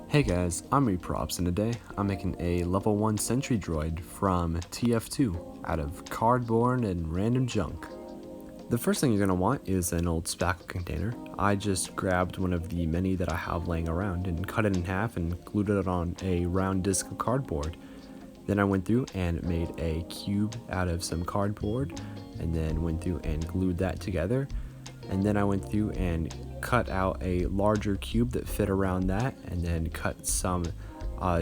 Hey guys, I'm Reprops, and today I'm making a level 1 Sentry Droid from TF2 out of cardboard and random junk. The first thing you're going to want is an old spackle container. I just grabbed one of the many that I have laying around and cut it in half and glued it on a round disc of cardboard. Then I went through and made a cube out of some cardboard and then went through and glued that together. And then I went through and cut out a larger cube that fit around that, and then cut some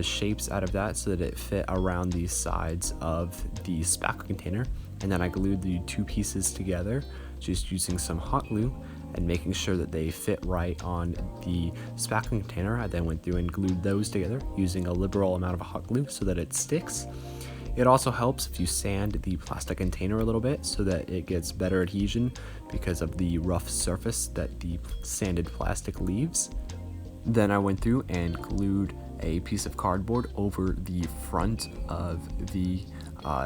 shapes out of that so that it fit around the sides of the spackle container. And then I glued the two pieces together just using some hot glue and making sure that they fit right on the spackle container. I then went through and glued those together using a liberal amount of hot glue so that it sticks. It also helps if you sand the plastic container a little bit so that it gets better adhesion because of the rough surface that the sanded plastic leaves. Then I went through and glued a piece of cardboard over the front of the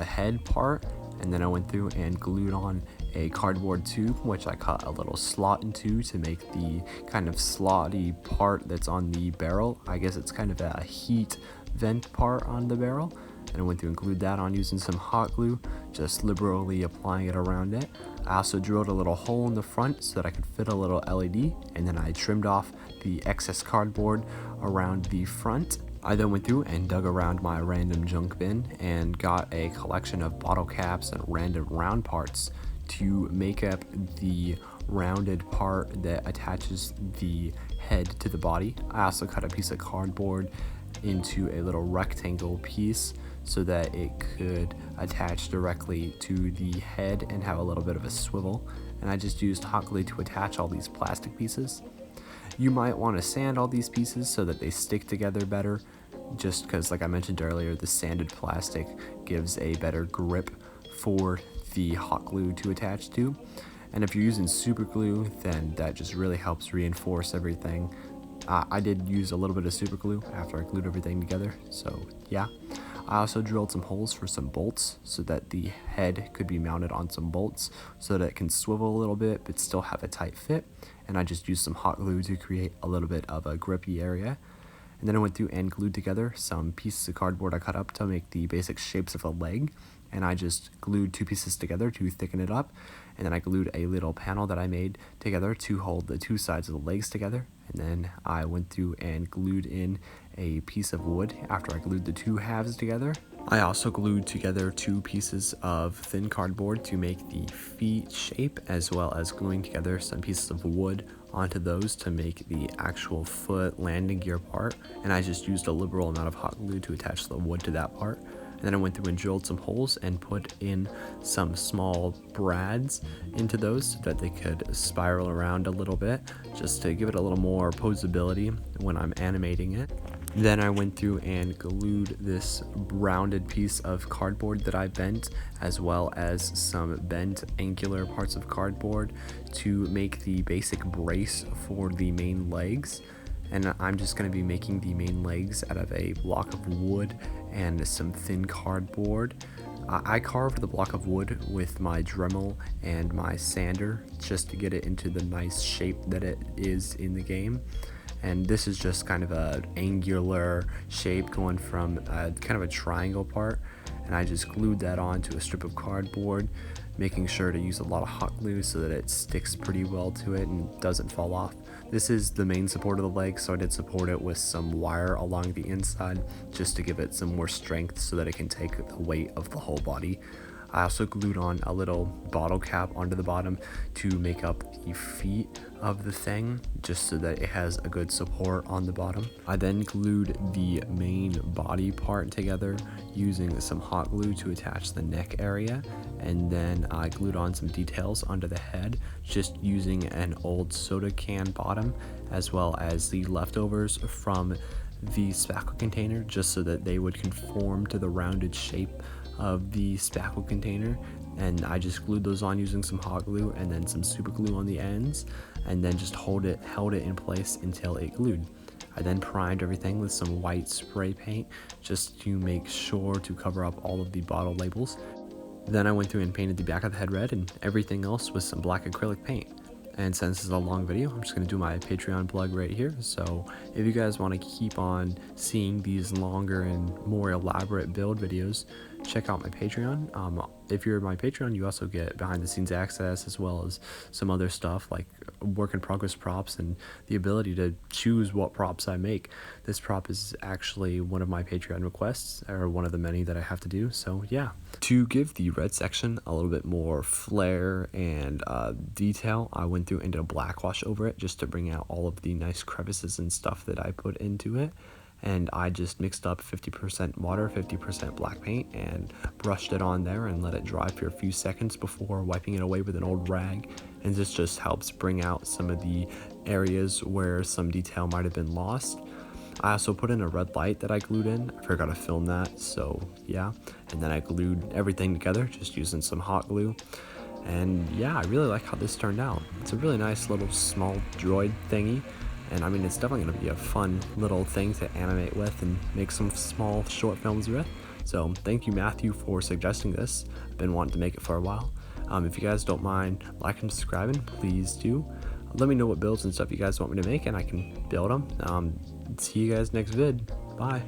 head part, and then I went through and glued on a cardboard tube, which I cut a little slot into to make the kind of slotty part that's on the barrel. I guess it's kind of a heat vent part on the barrel. And I went through and glued that on using some hot glue, just liberally applying it around it. I also drilled a little hole in the front so that I could fit a little LED, and then I trimmed off the excess cardboard around the front. I then went through and dug around my random junk bin and got a collection of bottle caps and random round parts to make up the rounded part that attaches the head to the body. I also cut a piece of cardboard into a little rectangle piece so that it could attach directly to the head and have a little bit of a swivel, and I just used hot glue to attach all these plastic pieces. You might want to sand all these pieces so that they stick together better, just because, like I mentioned earlier, the sanded plastic gives a better grip for the hot glue to attach to. And if you're using super glue, then that just really helps reinforce everything. I did use a little bit of super glue after I glued everything together, so yeah. I also drilled some holes for some bolts so that the head could be mounted on some bolts so that it can swivel a little bit but still have a tight fit. And I just used some hot glue to create a little bit of a grippy area. And then I went through and glued together some pieces of cardboard I cut up to make the basic shapes of a leg. And I just glued two pieces together to thicken it up. And then I glued a little panel that I made together to hold the two sides of the legs together. And then I went through and glued in a piece of wood after I glued the two halves together. I also glued together two pieces of thin cardboard to make the feet shape, as well as gluing together some pieces of wood onto those to make the actual foot landing gear part. And I just used a liberal amount of hot glue to attach the wood to that part. And then I went through and drilled some holes and put in some small brads into those so that they could spiral around a little bit, just to give it a little more posability when I'm animating it. Then I went through and glued this rounded piece of cardboard that I bent, as well as some bent angular parts of cardboard to make the basic brace for the main legs. And I'm just going to be making the main legs out of a block of wood and some thin cardboard. I carved the block of wood with my Dremel and my sander just to get it into the nice shape that it is in the game. And this is just kind of an angular shape going from kind of a triangle part. And I just glued that onto a strip of cardboard, making sure to use a lot of hot glue so that it sticks pretty well to it and doesn't fall off. This is the main support of the leg, so I did support it with some wire along the inside just to give it some more strength so that it can take the weight of the whole body. I also glued on a little bottle cap onto the bottom to make up the feet of the thing, just so that it has a good support on the bottom. I then glued the main body part together using some hot glue to attach the neck area, and then I glued on some details onto the head just using an old soda can bottom, as well as the leftovers from the spackle container, just so that they would conform to the rounded shape of the spackle container. And I just glued those on using some hot glue and then some super glue on the ends, and then just held it in place until it glued. I then primed everything with some white spray paint just to make sure to cover up all of the bottle labels. Then I went through and painted the back of the head red and everything else with some black acrylic paint. And since this is a long video, I'm just going to do my Patreon plug right here. So if you guys want to keep on seeing these longer and more elaborate build videos, check out my Patreon. If you're my Patreon, you also get behind the scenes access, as well as some other stuff like work in progress props and the ability to choose what props I make. This prop is actually one of my Patreon requests, or one of the many that I have to do. So yeah, to give the red section a little bit more flair and detail, I went through and did a black wash over it just to bring out all of the nice crevices and stuff that I put into it. And I just mixed up 50% water, 50% black paint, and brushed it on there and let it dry for a few seconds before wiping it away with an old rag. And this just helps bring out some of the areas where some detail might have been lost. I also put in a red light that I glued in. I forgot to film that, so yeah. And then I glued everything together just using some hot glue. And yeah, I really like how this turned out. It's a really nice little small droid thingy. And I mean, it's definitely going to be a fun little thing to animate with and make some small short films with. So thank you, Matthew, for suggesting this. I've been wanting to make it for a while. If you guys don't mind liking and subscribing, please do. Let me know what builds and stuff you guys want me to make, and I can build them. See you guys next vid. Bye.